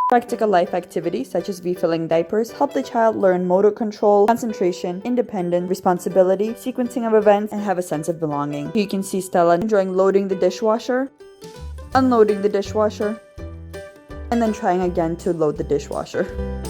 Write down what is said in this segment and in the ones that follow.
Practical life activities such as refilling diapers help the child learn motor control, concentration, independence, responsibility, sequencing of events, and have a sense of belonging. You can see Stella enjoying loading the dishwasher, unloading the dishwasher, and then trying again to load the dishwasher.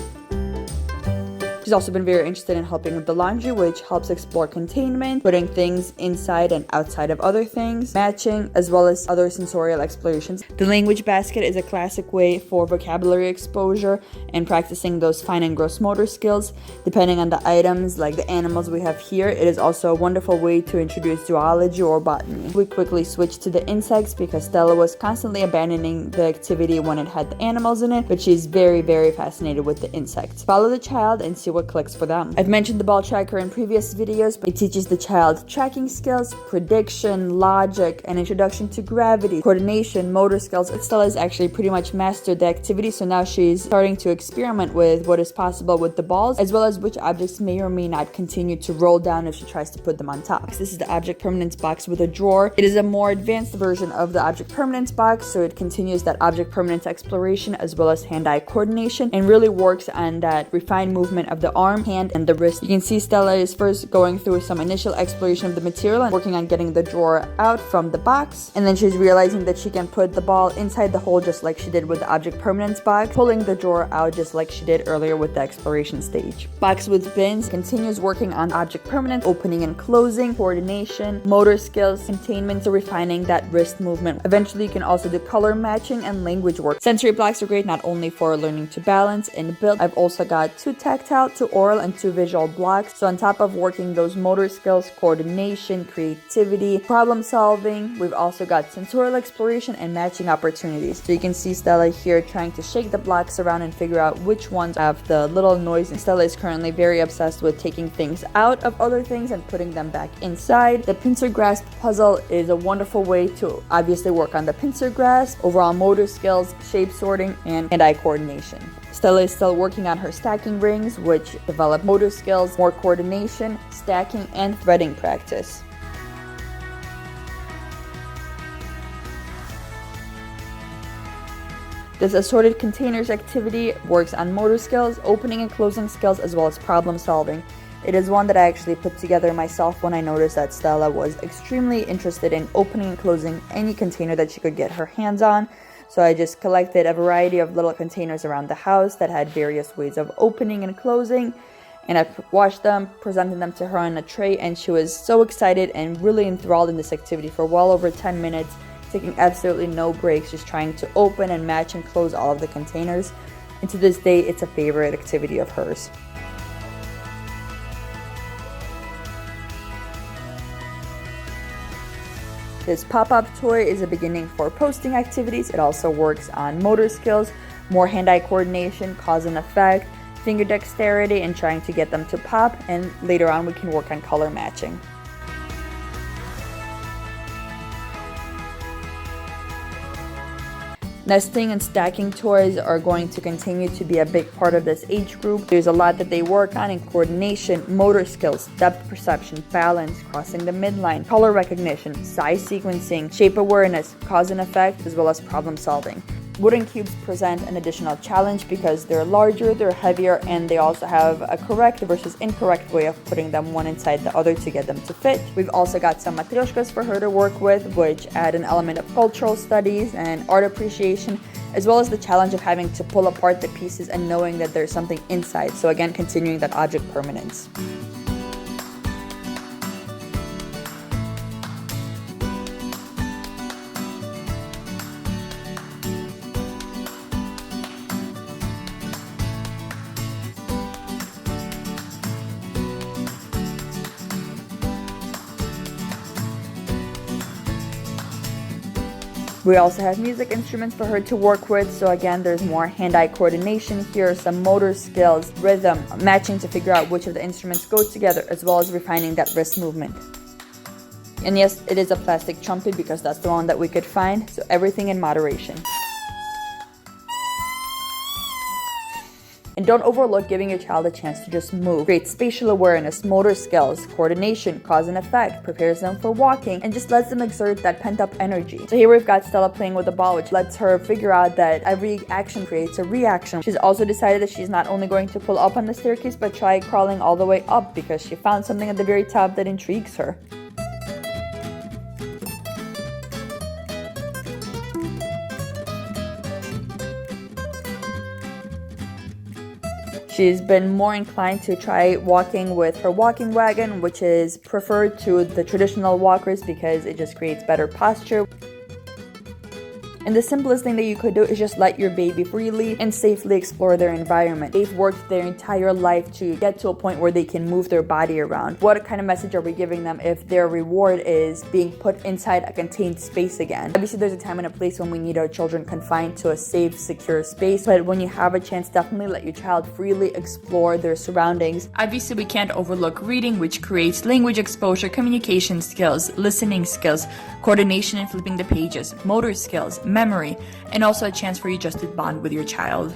She's also been very interested in helping with the laundry, which helps explore containment, putting things inside and outside of other things, matching, as well as other sensorial explorations. The language basket is a classic way for vocabulary exposure and practicing those fine and gross motor skills. Depending on the items, like the animals we have here, it is also a wonderful way to introduce zoology or botany. We quickly switched to the insects because Stella was constantly abandoning the activity when it had the animals in it, but she's very, very fascinated with the insects. Follow the child and see what clicks for them. I've mentioned the ball tracker in previous videos, but it teaches the child tracking skills, prediction, logic, and introduction to gravity, coordination, motor skills. Stella has actually pretty much mastered the activity, so now she's starting to experiment with what is possible with the balls, as well as which objects may or may not continue to roll down if she tries to put them on top. This is the object permanence box with a drawer. It is a more advanced version of the object permanence box, so it continues that object permanence exploration as well as hand-eye coordination and really works on that refined movement of the arm, hand, and the wrist. You can see Stella is first going through some initial exploration of the material and working on getting the drawer out from the box, and then she's realizing that she can put the ball inside the hole just like she did with the object permanence box, pulling the drawer out just like she did earlier with the exploration stage. Box with bins continues working on object permanence, opening and closing, coordination, motor skills, containment, so refining that wrist movement. Eventually you can also do color matching and language work. Sensory blocks are great not only for learning to balance and build. I've also got 2 tactile, 2 oral, and 2 visual blocks. So on top of working those motor skills, coordination, creativity, problem solving, we've also got sensorial exploration and matching opportunities. So you can see Stella here trying to shake the blocks around and figure out which ones have the little noise. And Stella is currently very obsessed with taking things out of other things and putting them back inside. The pincer grasp puzzle is a wonderful way to obviously work on the pincer grasp, overall motor skills, shape sorting, and hand-eye coordination. Stella is still working on her stacking rings, which develop motor skills, more coordination, stacking, and threading practice. This assorted containers activity works on motor skills, opening and closing skills, as well as problem solving. It is one that I actually put together myself when I noticed that Stella was extremely interested in opening and closing any container that she could get her hands on. So I just collected a variety of little containers around the house that had various ways of opening and closing, and I washed them, presented them to her on a tray, and she was so excited and really enthralled in this activity for well over 10 minutes, taking absolutely no breaks, just trying to open and match and close all of the containers. And to this day, it's a favorite activity of hers. This pop-up toy is a beginning for posting activities. It also works on motor skills, more hand-eye coordination, cause and effect, finger dexterity, and trying to get them to pop, and later on we can work on color matching. Nesting and stacking toys are going to continue to be a big part of this age group. There's a lot that they work on in coordination, motor skills, depth perception, balance, crossing the midline, color recognition, size sequencing, shape awareness, cause and effect, as well as problem solving. Wooden cubes present an additional challenge because they're larger, they're heavier, and they also have a correct versus incorrect way of putting them one inside the other to get them to fit. We've also got some matryoshkas for her to work with, which add an element of cultural studies and art appreciation, as well as the challenge of having to pull apart the pieces and knowing that there's something inside. So again, continuing that object permanence. We also have music instruments for her to work with, so again, there's more hand-eye coordination here, some motor skills, rhythm, matching to figure out which of the instruments go together, as well as refining that wrist movement. And yes, it is a plastic trumpet because that's the one that we could find, so everything in moderation. And don't overlook giving your child a chance to just move. Create spatial awareness, motor skills, coordination, cause and effect, prepares them for walking, and just lets them exert that pent-up energy. So here we've got Stella playing with a ball, which lets her figure out that every action creates a reaction. She's also decided that she's not only going to pull up on the staircase, but try crawling all the way up because she found something at the very top that intrigues her. She's been more inclined to try walking with her walking wagon, which is preferred to the traditional walkers because it just creates better posture. And the simplest thing that you could do is just let your baby freely and safely explore their environment. They've worked their entire life to get to a point where they can move their body around. What kind of message are we giving them if their reward is being put inside a contained space again? Obviously, there's a time and a place when we need our children confined to a safe, secure space, but when you have a chance, definitely let your child freely explore their surroundings. Obviously, we can't overlook reading, which creates language exposure, communication skills, listening skills, coordination and flipping the pages, motor skills, memory, and also a chance for you just to bond with your child.